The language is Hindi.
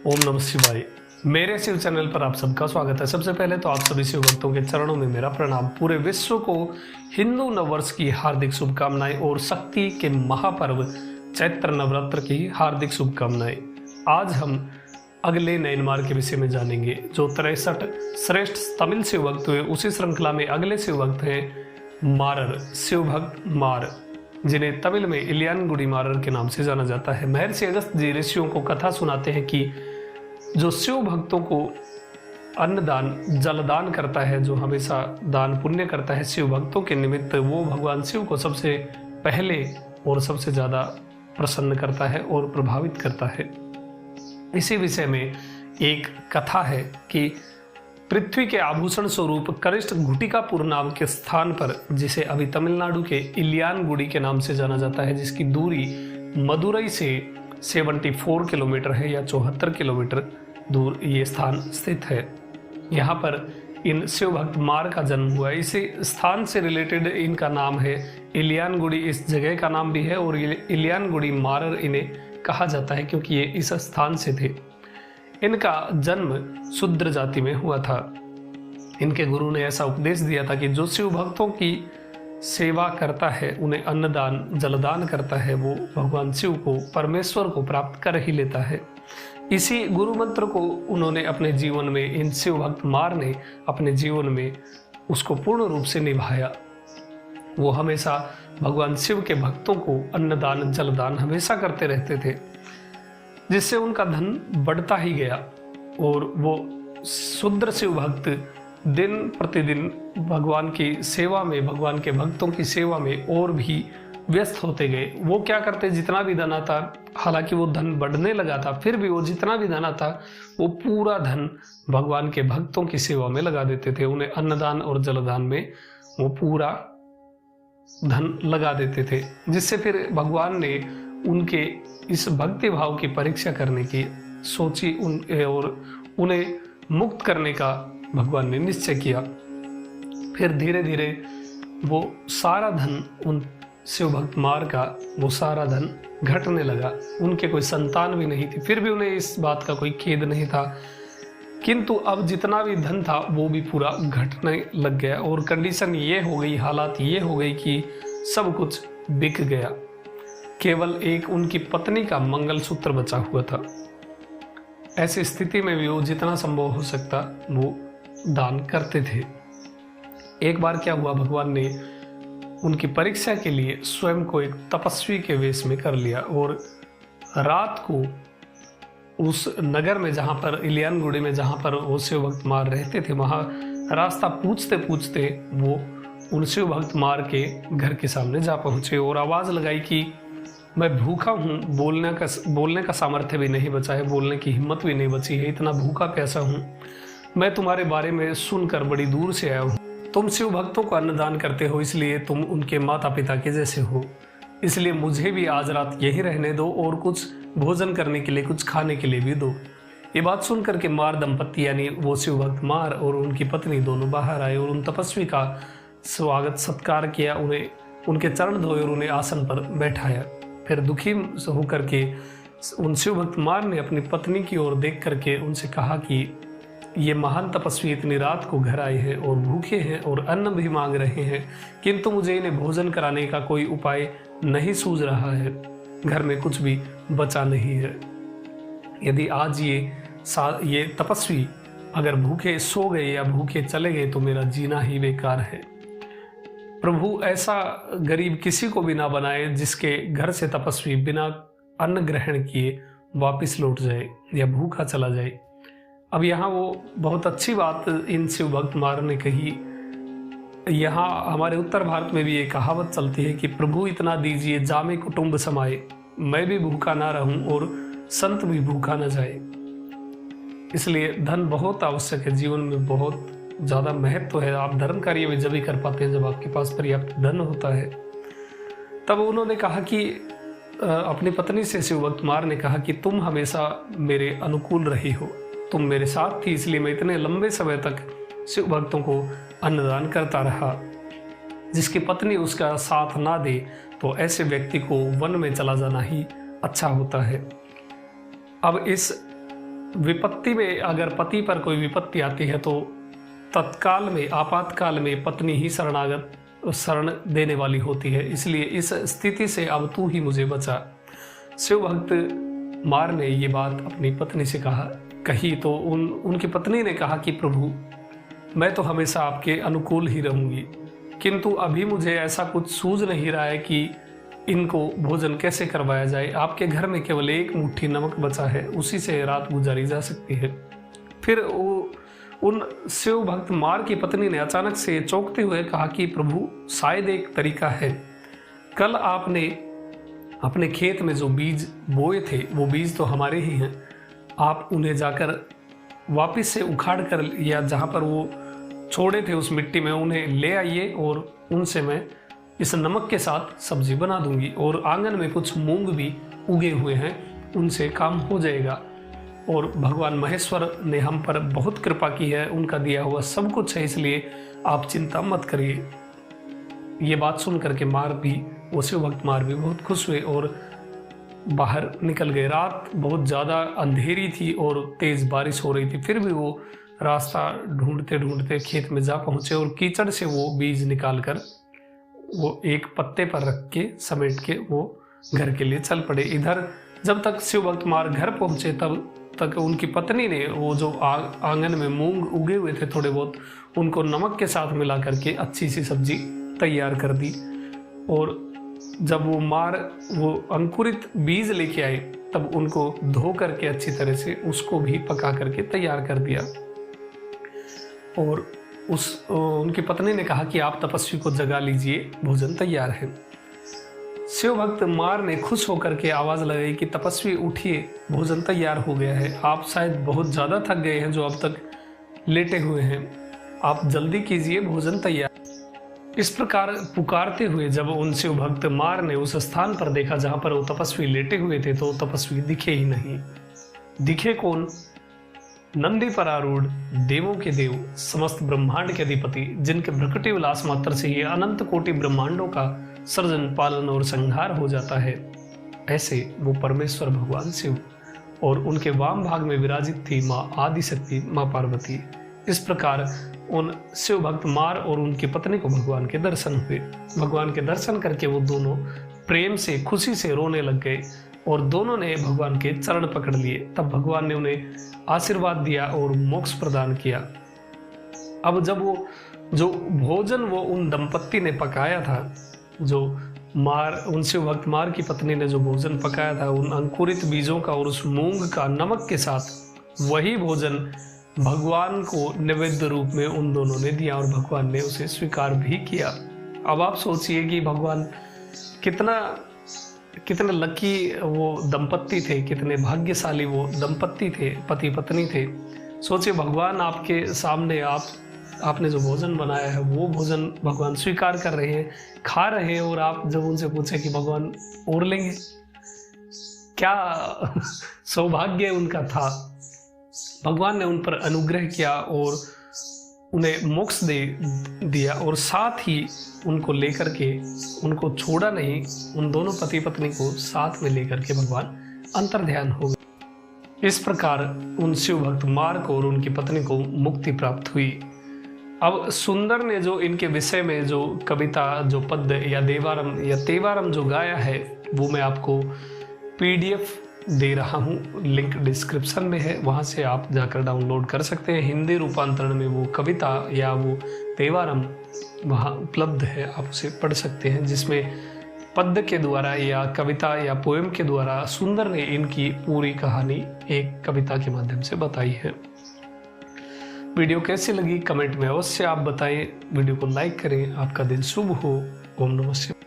ओम नमः शिवाय। मेरे शिव चैनल पर आप सबका स्वागत है। सबसे पहले तो आप सभी शिव भक्तों के चरणों में मेरा प्रणाम। पूरे विश्व को हिंदू नववर्ष की हार्दिक शुभकामनाएं और शक्ति के महापर्व चैत्र नवरात्र की हार्दिक शुभकामनाएं। आज हम अगले नयनमार के विषय में जानेंगे, जो 63 श्रेष्ठ तमिल शिव भक्त हुए। उसी श्रृंखला में अगले शिव भक्त हैं मारर, शिव भक्त मार, जिन्हें तमिल में इलियानगुडी मारर के नाम से जाना जाता है। महर्षि अगस्त जी ऋषियों को कथा सुनाते हैं कि जो शिव भक्तों को अन्नदान जलदान करता है, जो हमेशा दान पुण्य करता है शिव भक्तों के निमित्त, वो भगवान शिव को सबसे पहले और सबसे ज़्यादा प्रसन्न करता है और प्रभावित करता है। इसी विषय में एक कथा है कि पृथ्वी के आभूषण स्वरूप कनिष्ठ घुटिकापुर नाम के स्थान पर, जिसे अभी तमिलनाडु के इलियानगुडी के नाम से जाना जाता है, जिसकी दूरी मदुरई से 74 किलोमीटर है या 74 किलोमीटर दूर ये स्थान स्थित है। यहाँ पर इन शिव भक्त मार का जन्म हुआ है। इसी स्थान से रिलेटेड इनका नाम है इलियानगुडी। इस जगह का नाम भी है और इलियानगुडी मारर इन्हें कहा जाता है क्योंकि ये इस स्थान से थे। इनका जन्म शूद्र जाति में हुआ था। इनके गुरु ने ऐसा उपदेश दिया था कि जो शिव भक्तों की सेवा करता है, उन्हें अन्नदान जलदान करता है, वो भगवान शिव को, परमेश्वर को प्राप्त कर ही लेता है। इसी गुरु मंत्र को उन्होंने अपने जीवन में, इन शिव भक्त मार ने अपने जीवन में उसको पूर्ण रूप से निभाया। वो हमेशा भगवान शिव के भक्तों को अन्नदान जलदान हमेशा करते रहते थे, जिससे उनका धन बढ़ता ही गया और वो शूद्र शिव भक्त दिन प्रतिदिन भगवान की सेवा में, भगवान के भक्तों की सेवा में और भी व्यस्त होते गए। वो क्या करते, जितना भी धन आता, हालांकि वो धन बढ़ने लगा था, फिर भी वो जितना भी धन आता वो पूरा धन भगवान के भक्तों की सेवा में लगा देते थे। उन्हें अन्नदान और जलदान में वो पूरा धन लगा देते थे, जिससे फिर भगवान ने उनके इस भक्ति भाव की परीक्षा करने की सोची और उन्हें मुक्त करने का भगवान ने निश्चय किया। फिर धीरे धीरे वो सारा धन, उन शिव भक्त मार का वो सारा धन घटने लगा। उनके कोई संतान भी नहीं थी, फिर भी उन्हें इस बात का कोई खेद नहीं था। किंतु अब जितना भी धन था वो भी पूरा घटने लग गया और कंडीशन ये हो गई, हालात ये हो गई कि सब कुछ बिक गया। केवल एक उनकी पत्नी का मंगलसूत्र बचा हुआ था। ऐसी स्थिति में भी वो जितना संभव हो सकता वो दान करते थे। एक बार क्या हुआ, भगवान ने उनकी परीक्षा के लिए स्वयं को एक तपस्वी के वेश में कर लिया और रात को उस नगर में, जहाँ पर इलियानगुडी में, जहाँ पर वो शिव भक्त मार रहते थे, वहाँ रास्ता पूछते पूछते वो उन शिव भक्त मार के घर के सामने जा पहुँचे और आवाज़ लगाई कि मैं भूखा हूँ, बोलने का सामर्थ्य भी नहीं बचा है, बोलने की हिम्मत भी नहीं बची है, इतना भूखा प्यासा हूँ। मैं तुम्हारे बारे में सुनकर बड़ी दूर से आया हूँ। तुम शिव भक्तों को अन्नदान करते हो, इसलिए तुम उनके माता पिता के जैसे हो, इसलिए मुझे भी आज रात यही रहने दो और कुछ भोजन करने के लिए, कुछ खाने के लिए भी दो। ये बात सुनकर के मार दंपत्ति, यानी वो शिव भक्त मार और उनकी पत्नी, दोनों बाहर आए और उन तपस्वी का स्वागत सत्कार किया, उन्हें उनके चरण धोए और उन्हें आसन पर बैठाया। फिर दुखी होकर के उन शिव भक्त मार ने अपनी पत्नी की ओर देख करके उनसे कहा कि ये महान तपस्वी इतनी रात को घर आए हैं और भूखे हैं और अन्न भी मांग रहे हैं, किंतु मुझे इन्हें भोजन कराने का कोई उपाय नहीं सूझ रहा है। घर में कुछ भी बचा नहीं है। यदि आज ये तपस्वी अगर भूखे सो गए या भूखे चले गए तो मेरा जीना ही बेकार है। प्रभु ऐसा गरीब किसी को भी ना बनाए जिसके घर से तपस्वी बिना अन्न ग्रहण किए वापस लौट जाए या भूखा चला जाए। अब यहाँ वो बहुत अच्छी बात इन शिव भक्त मार ने कही। यहाँ हमारे उत्तर भारत में भी ये कहावत चलती है कि प्रभु इतना दीजिए जामे कुटुंब समाए, मैं भी भूखा ना रहूं और संत भी भूखा ना जाए। इसलिए धन बहुत आवश्यक है, जीवन में बहुत ज़्यादा महत्व है। आप धर्म कार्य भी जब ही कर पाते हैं जब आपके पास पर्याप्त धन होता है। तब उन्होंने कहा कि अपनी पत्नी से शिव भक्त मार ने कहा कि तुम हमेशा मेरे अनुकूल रही हो, तुम मेरे साथ थी, इसलिए मैं इतने लंबे समय तक शिव भक्तों को अन्नदान करता रहा। जिसकी पत्नी उसका साथ ना दे तो ऐसे व्यक्ति को वन में चला जाना ही अच्छा होता है। अब इस विपत्ति में अगर पति पर कोई विपत्ति आती है तो तत्काल में, आपातकाल में पत्नी ही शरण देने वाली होती है। इसलिए इस स्थिति से अब तू ही मुझे बचा। शिव भक्त मार ने ये बात अपनी पत्नी से कही तो उनकी पत्नी ने कहा कि प्रभु, मैं तो हमेशा आपके अनुकूल ही रहूंगी, किंतु अभी मुझे ऐसा कुछ सूझ नहीं रहा है कि इनको भोजन कैसे करवाया जाए। आपके घर में केवल एक मुट्ठी नमक बचा है, उसी से रात गुजारी जा सकती है। फिर उन शिव भक्त मार की पत्नी ने अचानक से चौंकते हुए कहा कि प्रभु, शायद एक तरीका है। कल आपने अपने खेत में जो बीज बोए थे वो बीज तो हमारे ही हैं। आप उन्हें जाकर वापस से उखाड़ कर या जहाँ पर वो छोड़े थे उस मिट्टी में उन्हें ले आइए और उनसे मैं इस नमक के साथ सब्जी बना दूंगी। और आंगन में कुछ मूंग भी उगे हुए हैं, उनसे काम हो जाएगा। और भगवान महेश्वर ने हम पर बहुत कृपा की है, उनका दिया हुआ सब कुछ है, इसलिए आप चिंता मत करिए। ये बात सुन करके वो शिव भक्त मार भी बहुत खुश हुए और बाहर निकल गए। रात बहुत ज़्यादा अंधेरी थी और तेज़ बारिश हो रही थी, फिर भी वो रास्ता ढूंढते ढूंढते खेत में जा पहुँचे और कीचड़ से वो बीज निकाल कर वो एक पत्ते पर रख के समेट के वो घर के लिए चल पड़े। इधर जब तक शिव भक्त मार घर पहुँचे तब तक उनकी पत्नी ने वो जो आंगन में मूंग उगे हुए थे थोड़े बहुत, उनको नमक के साथ मिला करके अच्छी सी सब्जी तैयार कर दी। और जब वो अंकुरित बीज लेके आए तब उनको धो करके अच्छी तरह से उसको भी पका करके तैयार कर दिया। और उनकी पत्नी ने कहा कि आप तपस्वी को जगा लीजिए, भोजन तैयार है। शिव भक्त मार ने खुश होकर के आवाज लगाई कि तपस्वी उठिए, भोजन तैयार हो गया है। आप शायद बहुत ज्यादा थक गए हैं जो अब तक लेटे हुए हैं, आप जल्दी कीजिए, भोजन तैयार। इस प्रकार पुकारते हुए जब उन शिव भक्त मार ने उस स्थान पर देखा जहां पर वो तपस्वी लेटे हुए थे तो तपस्वी दिखे ही नहीं। दिखे कौन? नंदी पर आरूढ़ देवों के देव, समस्त ब्रह्मांड के अधिपति, जिनके भ्रकुटी विलास मात्र से ही अनंत कोटि ब्रह्मांडों का सर्जन, पालन और संहार हो जाता है, ऐसे वो परमेश्वर भगवान शिव और उनके वाम भाग में विराजित थी माँ आदिशक्ति, माँ पार्वती। इस प्रकार उन शिव भक्त मार और उनकी पत्नी को भगवान के दर्शन हुए। भगवान के दर्शन करके वो दोनों प्रेम से, खुशी से रोने लग गए और दोनों ने भगवान के चरण पकड़ लिए। तब भगवान ने उन्हें आशीर्वाद दिया और मोक्ष प्रदान किया। अब जब वो जो भोजन वो उन दंपत्ति ने पकाया था, उन शिव भक्त मार की पत्नी ने जो भोजन पकाया था उन अंकुरित बीजों का और उस मूंग का नमक के साथ, वही भोजन भगवान को नैवेद्य रूप में उन दोनों ने दिया और भगवान ने उसे स्वीकार भी किया। अब आप सोचिए कि भगवान कितने लकी वो दंपत्ति थे, कितने भाग्यशाली वो दंपत्ति थे, पति पत्नी थे। सोचिए भगवान आपके सामने आपने जो भोजन बनाया है वो भोजन भगवान स्वीकार कर रहे हैं, खा रहे हैं, और आप जब उनसे पूछे कि भगवान और लेंगे, क्या सौभाग्य उनका था। भगवान ने उन पर अनुग्रह किया और उन्हें मोक्ष दे दिया और साथ ही उनको लेकर के, उनको छोड़ा नहीं, उन दोनों पति पत्नी को साथ में लेकर के भगवान अंतर्ध्यान हो गए। इस प्रकार उन शिव भक्त मार को और उनकी पत्नी को मुक्ति प्राप्त हुई। अब सुंदर ने जो इनके विषय में जो कविता, जो पद या देवारम या तेवारम जो गाया है वो मैं आपको PDF दे रहा हूँ, लिंक डिस्क्रिप्शन में है, वहाँ से आप जाकर डाउनलोड कर सकते हैं। हिंदी रूपांतरण में वो कविता या वो तेवारम वहाँ उपलब्ध है, आप उसे पढ़ सकते हैं, जिसमें पद्य के द्वारा या कविता या पोएम के द्वारा सुंदर ने इनकी पूरी कहानी एक कविता के माध्यम से बताई है। वीडियो कैसी लगी कमेंट में अवश्य आप बताएं, वीडियो को लाइक करें। आपका दिन शुभ हो। ओम नमः शिवाय।